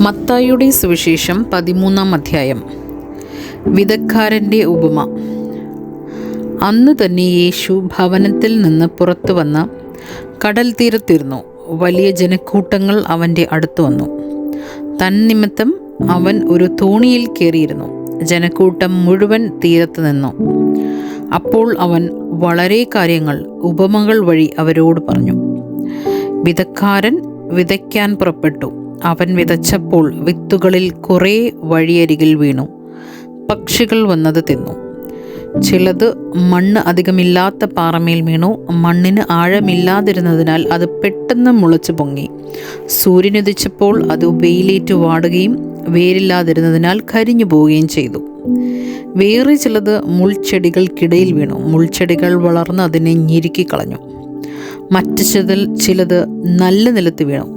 മത്തായിയുടെ സുവിശേഷം 13-ാം അധ്യായം. വിതക്കാരൻ്റെ ഉപമ. അന്ന് തന്നെ യേശു ഭവനത്തിൽ നിന്ന് പുറത്തു വന്ന് കടൽ തീരത്തിരുന്നു. വലിയ ജനക്കൂട്ടങ്ങൾ അവൻ്റെ അടുത്ത് വന്നു. തന്നിമിത്തം അവൻ ഒരു തോണിയിൽ കയറിയിരുന്നു. ജനക്കൂട്ടം മുഴുവൻ തീരത്ത് നിന്നു. അപ്പോൾ അവൻ വളരെ കാര്യങ്ങൾ ഉപമകൾ വഴി അവരോട് പറഞ്ഞു. വിതക്കാരൻ വിതയ്ക്കാൻ പുറപ്പെട്ടു. അവൻ വിതച്ചപ്പോൾ വിത്തുകളിൽ കുറേ വഴിയരികിൽ വീണു. പക്ഷികൾ വന്നത് തിന്നു. ചിലത് മണ്ണ് അധികമില്ലാത്ത പാറമേൽ വീണു. മണ്ണിന് ആഴമില്ലാതിരുന്നതിനാൽ അത് പെട്ടെന്ന് മുളച്ചു പൊങ്ങി. സൂര്യനുദിച്ചപ്പോൾ അത് വെയിലേറ്റു വാടുകയും വേരില്ലാതിരുന്നതിനാൽ കരിഞ്ഞു പോവുകയും ചെയ്തു. വേറെ ചിലത് മുൾച്ചെടികൾക്കിടയിൽ വീണു. മുൾച്ചെടികൾ വളർന്ന് അതിനെ ഞെരുക്കിക്കളഞ്ഞു. മറ്റു ചിലത് നല്ല നിലത്ത് വീണു.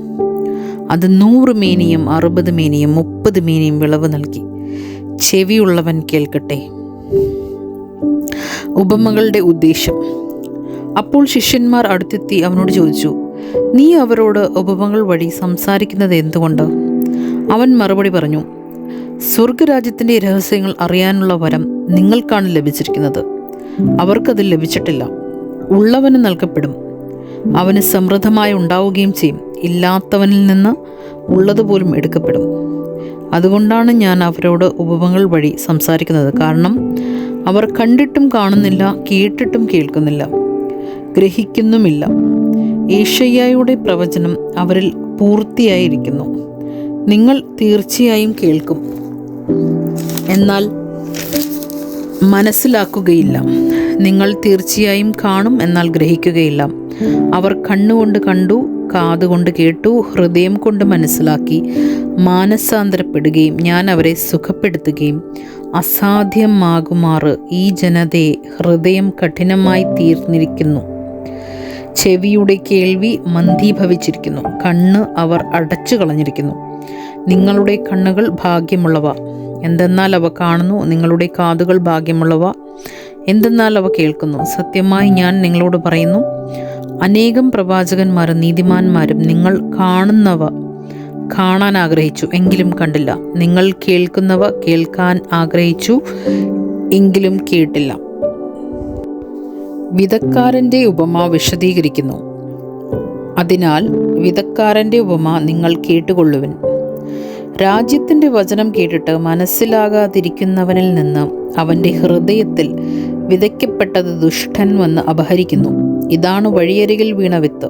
അത് 100 മേനിയും 60 മേനിയും 30 മേനിയും വിളവ് നൽകി. ചെവിയുള്ളവൻ കേൾക്കട്ടെ. ഉപമകളുടെ ഉദ്ദേശം. അപ്പോൾ ശിഷ്യന്മാർ അടുത്തെത്തി അവനോട് ചോദിച്ചു, നീ അവരോട് ഉപമകൾ വഴി സംസാരിക്കുന്നത് എന്തുകൊണ്ട്? അവൻ മറുപടി പറഞ്ഞു, സ്വർഗരാജ്യത്തിൻ്റെ രഹസ്യങ്ങൾ അറിയാനുള്ള വരം നിങ്ങൾക്കാണ് ലഭിച്ചിരിക്കുന്നത്. അവർക്കത് ലഭിച്ചിട്ടില്ല. ഉള്ളവന് നൽകപ്പെടും, അവന് സമൃദ്ധമായി ഉണ്ടാവുകയും ചെയ്യും. ഇല്ലാത്തവനിൽ നിന്ന് ഉള്ളതുപോലും എടുക്കപ്പെടും. അതുകൊണ്ടാണ് ഞാൻ അവരോട് ഉപമകൾ വഴി സംസാരിക്കുന്നത്. കാരണം അവർ കണ്ടിട്ടും കാണുന്നില്ല, കേട്ടിട്ടും കേൾക്കുന്നില്ല, ഗ്രഹിക്കുന്നുമില്ല. യേശയ്യായുടെ പ്രവചനം അവരിൽ പൂർത്തിയായിരിക്കുന്നു. നിങ്ങൾ തീർച്ചയായും കേൾക്കും, എന്നാൽ മനസ്സിലാക്കുകയില്ല. നിങ്ങൾ തീർച്ചയായും കാണും, എന്നാൽ ഗ്രഹിക്കുകയില്ല. അവർ കണ്ണുകൊണ്ട് കണ്ടു, കാതുകൊണ്ട് കേട്ടു, ഹൃദയം കൊണ്ട് മനസ്സിലാക്കി മാനസാന്തരപ്പെടുകയും ഞാൻ അവരെ സുഖപ്പെടുത്തുകയും അസാധ്യമാകുമാറ് ഈ ജനതയെ ഹൃദയം കഠിനമായി തീർന്നിരിക്കുന്നു. ചെവിയുടെ കേൾവി മന്ദീഭവിച്ചിരിക്കുന്നു. കണ്ണ് അവർ അടച്ചു കളഞ്ഞിരിക്കുന്നു. നിങ്ങളുടെ കണ്ണുകൾ ഭാഗ്യമുള്ളവ, എന്തെന്നാൽ അവ കാണുന്നു. നിങ്ങളുടെ കാതുകൾ ഭാഗ്യമുള്ളവ, എന്തെന്നാൽ അവ കേൾക്കുന്നു. സത്യമായി ഞാൻ നിങ്ങളോട് പറയുന്നു, അനേകം പ്രവാചകന്മാരും നീതിമാന്മാരും നിങ്ങൾ കാണുന്നവ കാണാൻ ആഗ്രഹിച്ചു, എങ്കിലും കണ്ടില്ല. നിങ്ങൾ കേൾക്കുന്നവ കേൾക്കാൻ ആഗ്രഹിച്ചു, എങ്കിലും കേട്ടില്ല. വിതക്കാരൻ്റെ ഉപമ വിശദീകരിക്കുന്നു. അതിനാൽ വിതക്കാരൻ്റെ ഉപമ നിങ്ങൾ കേട്ടുകൊള്ളുവിൻ. രാജ്യത്തിൻ്റെ വചനം കേട്ടിട്ട് മനസ്സിലാകാതിരിക്കുന്നവനിൽ നിന്ന് അവൻ്റെ ഹൃദയത്തിൽ വിതയ്ക്കപ്പെട്ടത് ദുഷ്ടൻ വന്ന് അപഹരിക്കുന്നു. ഇതാണ് വഴിയരികിൽ വീണ വിത്ത്.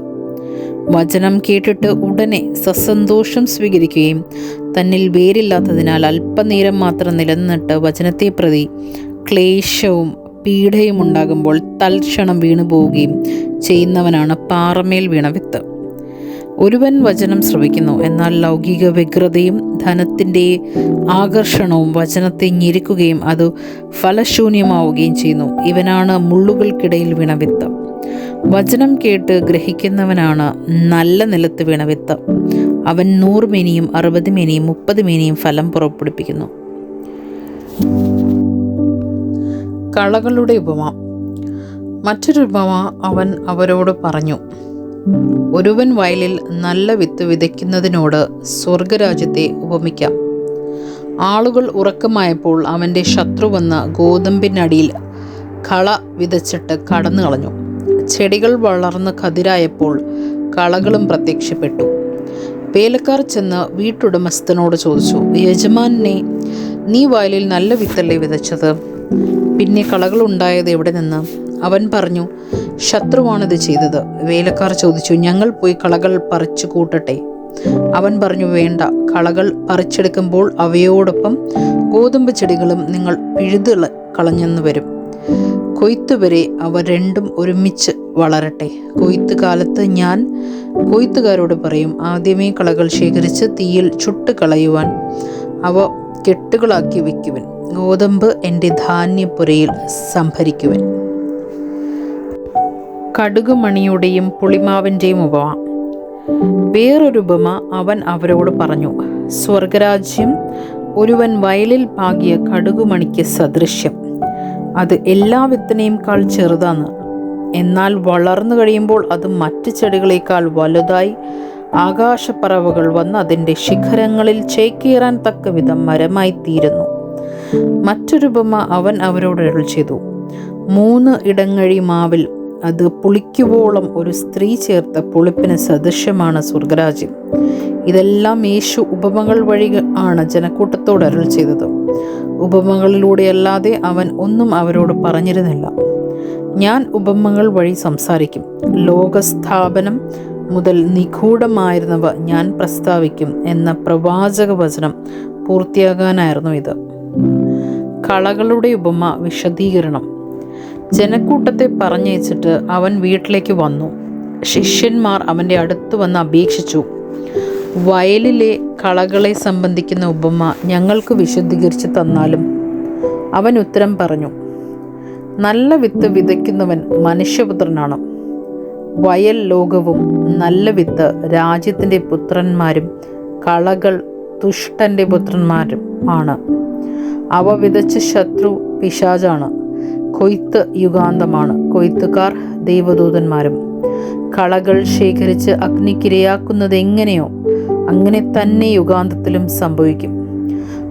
വചനം കേട്ടിട്ട് ഉടനെ സസന്തോഷം സ്വീകരിക്കുകയും തന്നിൽ വേരില്ലാത്തതിനാൽ അല്പനേരം മാത്രം നിലനിന്നിട്ട് വചനത്തെ പ്രതി ക്ലേശവും പീഡയും ഉണ്ടാകുമ്പോൾ തൽക്ഷണം വീണുപോവുകയും ചെയ്യുന്നവനാണ് പാറമേൽ വീണ വിത്ത്. ഒരുവൻ വചനം ശ്രവിക്കുന്നു, എന്നാൽ ലൗകിക വ്യഗ്രതയും ധനത്തിൻ്റെ ആകർഷണവും വചനത്തെ ഞെരുക്കുകയും അത് ഫലശൂന്യമാവുകയും ചെയ്യുന്നു. ഇവനാണ് മുള്ളുകൾക്കിടയിൽ വീണ വിത്ത്. വചനം കേട്ട് ഗ്രഹിക്കുന്നവനാണ് നല്ല നിലത്ത് വീണ വിത്ത്. അവൻ 100 മേനിയും 60 മേനിയും 30 മേനിയും ഫലം പുറപ്പെടുപ്പിക്കുന്നു. കളകളുടെ ഉപമ. മറ്റൊരു ഉപമ അവൻ അവരോട് പറഞ്ഞു. ഒരുവൻ വയലിൽ നല്ല വിത്ത് വിതയ്ക്കുന്നതിനോട് സ്വർഗരാജ്യത്തെ ഉപമിക്കാം. ആളുകൾ ഉറക്കമായപ്പോൾ അവൻ്റെ ശത്രു വന്ന് ഗോതമ്പിനടിയിൽ കള വിതച്ചിട്ട് കടന്നു കളഞ്ഞു. ചെടികൾ വളർന്ന് കതിരായപ്പോൾ കളകളും പ്രത്യക്ഷപ്പെട്ടു. വേലക്കാർ ചെന്ന് വീട്ടുടമസ്ഥനോട് ചോദിച്ചു, യജമാനെ, നീ വയലിൽ നല്ല വിത്തല്ലേ വിതച്ചത്? പിന്നെ കളകൾ ഉണ്ടായത് എവിടെ നിന്ന്? അവൻ പറഞ്ഞു, ശത്രുവാണിത് ചെയ്തത്. വേലക്കാർ ചോദിച്ചു, ഞങ്ങൾ പോയി കളകൾ പറിച്ചു കൂട്ടട്ടെ? അവൻ പറഞ്ഞു, വേണ്ട. കളകൾ പറിച്ചെടുക്കുമ്പോൾ അവയോടൊപ്പം ഗോതമ്പ് ചെടികളും നിങ്ങൾ പിഴുത് കളഞ്ഞെന്ന് വരും. കൊയ്ത്തുവരെ അവ രണ്ടും ഒരുമിച്ച് വളരട്ടെ. കൊയ്ത്ത് കാലത്ത് ഞാൻ കൊയ്ത്തുകാരോട് പറയും, ആദ്യമേ കളകൾ ശേഖരിച്ച് തീയിൽ ചുട്ട് കളയുവാൻ അവ കെട്ടുകളാക്കി വയ്ക്കുവൻ. ഗോതമ്പ് എൻ്റെ ധാന്യപ്പുരയിൽ സംഭരിക്കുവൻ. കടുകുമണിയുടെയും പുളിമാവിൻ്റെയും ഉപമ. വേറൊരു ഉപമ അവൻ അവരോട് പറഞ്ഞു. സ്വർഗരാജ്യം ഒരുവൻ വയലിൽ പാകിയ കടുകുമണിക്ക് സദൃശ്യം. അത് എല്ലാ വിത്തിനേക്കാൾ ചെറുതാണ്. എന്നാൽ വളർന്നു കഴിയുമ്പോൾ അത് മറ്റ് ചെടികളേക്കാൾ വലുതായി ആകാശപ്പറവുകൾ വന്ന് അതിൻ്റെ ശിഖരങ്ങളിൽ ചേക്കേറാൻ തക്കവിധം മരമായിത്തീരുന്നു. മറ്റൊരു ഉപമ അവൻ അവരോട് അരുൾ ചെയ്തു. 3 ഇടങ്ങഴി മാവിൽ അത് പുളിക്കുവോളം ഒരു സ്ത്രീ ചേർത്ത പുളിപ്പിന് സദൃശ്യമാണ് സ്വർഗരാജ്യം. ഇതെല്ലാം യേശു ഉപമകൾ വഴി ആണ് ജനക്കൂട്ടത്തോട് അരുൾ ചെയ്തത്. ഉപമകളിലൂടെയല്ലാതെ അവൻ ഒന്നും അവരോട് പറഞ്ഞിരുന്നില്ല. ഞാൻ ഉപമകൾ വഴി സംസാരിക്കും, ലോകസ്ഥാപനം മുതൽ നിഗൂഢമായിരുന്നവ ഞാൻ പ്രസ്താവിക്കും എന്ന പ്രവാചക വചനം പൂർത്തിയാകാനായിരുന്നു ഇത്. കളകളുടെ ഉപമ വിശദീകരണം. ജനക്കൂട്ടത്തെ പറഞ്ഞയച്ചിട്ട് അവൻ വീട്ടിലേക്ക് വന്നു. ശിഷ്യന്മാർ അവൻ്റെ അടുത്ത് വന്ന് അപേക്ഷിച്ചു, വയലിലെ കളകളെ സംബന്ധിക്കുന്ന ഉപമ ഞങ്ങൾക്ക് വിശദീകരിച്ച് തന്നാലും. അവൻ ഉത്തരം പറഞ്ഞു, നല്ല വിത്ത് വിതയ്ക്കുന്നവൻ മനുഷ്യപുത്രനാണ്. വയൽ ലോകവും നല്ല വിത്ത് രാജ്യത്തിൻ്റെ പുത്രന്മാരും കളകൾ ദുഷ്ടൻ്റെ പുത്രന്മാരും ആണ്. അവ വിതച്ച ശത്രു പിശാചാണ്. കൊയ്ത്ത് യുഗാന്തമാണ്. കൊയ്ത്തുകാർ ദൈവദൂതന്മാരും. കളകൾ ശേഖരിച്ച് അഗ്നിക്കിരയാക്കുന്നത് എങ്ങനെയോ അങ്ങനെ തന്നെ യുഗാന്തത്തിലും സംഭവിക്കും.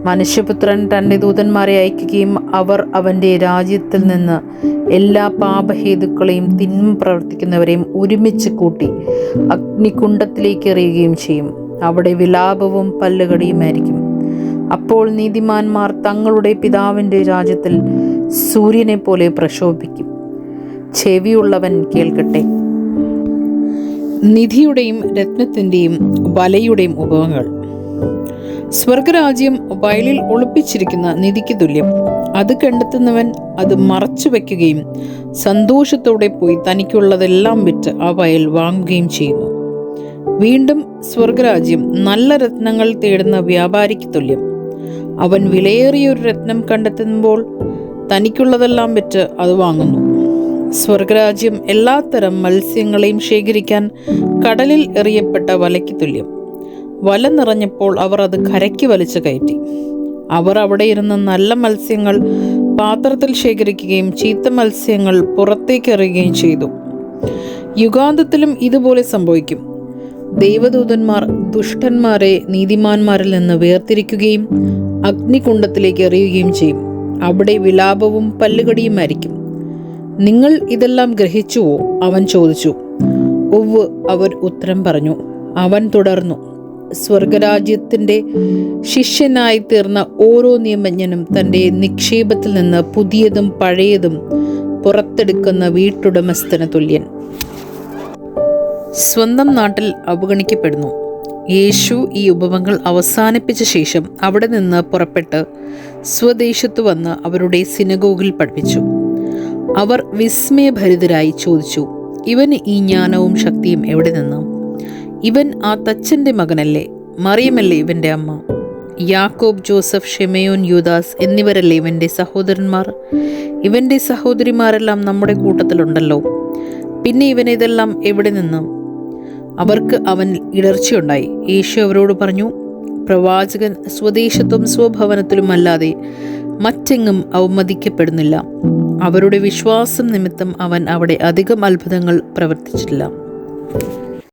മനുഷ്യപുത്രൻ തൻ്റെ ദൂതന്മാരെ അയക്കുകയും അവർ അവൻ്റെ രാജ്യത്തിൽ നിന്ന് എല്ലാ പാപഹേതുക്കളെയും തിന്മ പ്രവർത്തിക്കുന്നവരെയും ഒരുമിച്ച് കൂട്ടി അഗ്നികുണ്ഡത്തിലേക്ക് എറിയുകയും ചെയ്യും. അവിടെ വിലാപവും പല്ലുകടിയുമായിരിക്കും. അപ്പോൾ നീതിമാന്മാർ തങ്ങളുടെ പിതാവിൻ്റെ രാജ്യത്തിൽ സൂര്യനെ പോലെ പ്രശോഭിക്കും. ചെവിയുള്ളവൻ കേൾക്കട്ടെ. നിധിയുടെയും രത്നത്തിൻ്റെയും വലയുടെയും ഉപമകൾ. സ്വർഗരാജ്യം വയലിൽ ഒളിപ്പിച്ചിരിക്കുന്ന നിധിക്ക് തുല്യം. അത് കണ്ടെത്തുന്നവൻ അത് മറച്ചു വയ്ക്കുകയും സന്തോഷത്തോടെ പോയി തനിക്കുള്ളതെല്ലാം വിറ്റ് ആ വയൽ വാങ്ങുകയും ചെയ്യുന്നു. വീണ്ടും സ്വർഗരാജ്യം നല്ല രത്നങ്ങൾ തേടുന്ന വ്യാപാരിക്ക് തുല്യം. അവൻ വിലയേറിയ ഒരു രത്നം കണ്ടെത്തുമ്പോൾ തനിക്കുള്ളതെല്ലാം വിറ്റ് അത് വാങ്ങുന്നു. സ്വർഗരാജ്യം എല്ലാത്തരം മത്സ്യങ്ങളെയും ശേഖരിക്കാൻ കടലിൽ എറിയപ്പെട്ട വലയ്ക്ക് തുല്യം. വല നിറഞ്ഞപ്പോൾ അവർ അത് കരയ്ക്ക് വലിച്ചു കയറ്റി. അവർ അവിടെ ഇരുന്ന് നല്ല മത്സ്യങ്ങൾ പാത്രത്തിൽ ശേഖരിക്കുകയും ചീത്ത മത്സ്യങ്ങൾ പുറത്തേക്ക് എറിയുകയും ചെയ്തു. യുഗാന്തത്തിലും ഇതുപോലെ സംഭവിക്കും. ദൈവദൂതന്മാർ ദുഷ്ടന്മാരെ നീതിമാന്മാരിൽ നിന്ന് വേർതിരിക്കുകയും അഗ്നികുണ്ഡത്തിലേക്ക് എറിയുകയും ചെയ്യും. അവിടെ വിലാപവും പല്ലുകടിയുമായിരിക്കും. നിങ്ങൾ ഇതെല്ലാം ഗ്രഹിച്ചുവോ? അവൻ ചോദിച്ചു. ഉവ്വ്, അവർ ഉത്തരം പറഞ്ഞു. അവൻ തുടർന്നു, സ്വർഗരാജ്യത്തിൻ്റെ ശിഷ്യനായി തീർന്ന ഓരോ നിയമജ്ഞനും തൻ്റെ നിക്ഷേപത്തിൽ നിന്ന് പുതിയതും പഴയതും പുറത്തെടുക്കുന്ന വീട്ടുടമസ്ഥന് തുല്യൻ. സ്വന്തം നാട്ടിൽ അവഗണിക്കപ്പെടുന്നു. യേശു ഈ ഉപമകൾ അവസാനിപ്പിച്ച ശേഷം അവിടെ നിന്ന് പുറപ്പെട്ട് സ്വദേശത്ത് വന്ന് അവരുടെ സിനഗോഗിൽ പഠിപ്പിച്ചു. അവർ വിസ്മയഭരിതരായി ചോദിച്ചു, ഇവന് ഈ ജ്ഞാനവും ശക്തിയും എവിടെ നിന്ന്? ഇവൻ ആ തച്ചൻ്റെ മകനല്ലേ? മറിയമല്ലേ ഇവൻ്റെ അമ്മ? യാക്കോബ്, ജോസഫ്, ഷെമയോൻ, യൂദാസ് എന്നിവരല്ലേ ഇവൻ്റെ സഹോദരന്മാർ? ഇവൻ്റെ സഹോദരിമാരെല്ലാം നമ്മുടെ കൂട്ടത്തിലുണ്ടല്ലോ. പിന്നെ ഇവൻ ഇതെല്ലാം എവിടെ നിന്ന്? അവർക്ക് അവൻ ഇടർച്ചയുണ്ടായി. യേശു അവരോട് പറഞ്ഞു, പ്രവാചകൻ സ്വദേശത്തും സ്വഭവനത്തിലും അല്ലാതെ മറ്റെങ്ങും അവമതിക്കപ്പെടുന്നില്ല. അവരുടെ വിശ്വാസം നിമിത്തം അവൻ അവിടെ അധികം അത്ഭുതങ്ങൾ പ്രവർത്തിച്ചിട്ടില്ല.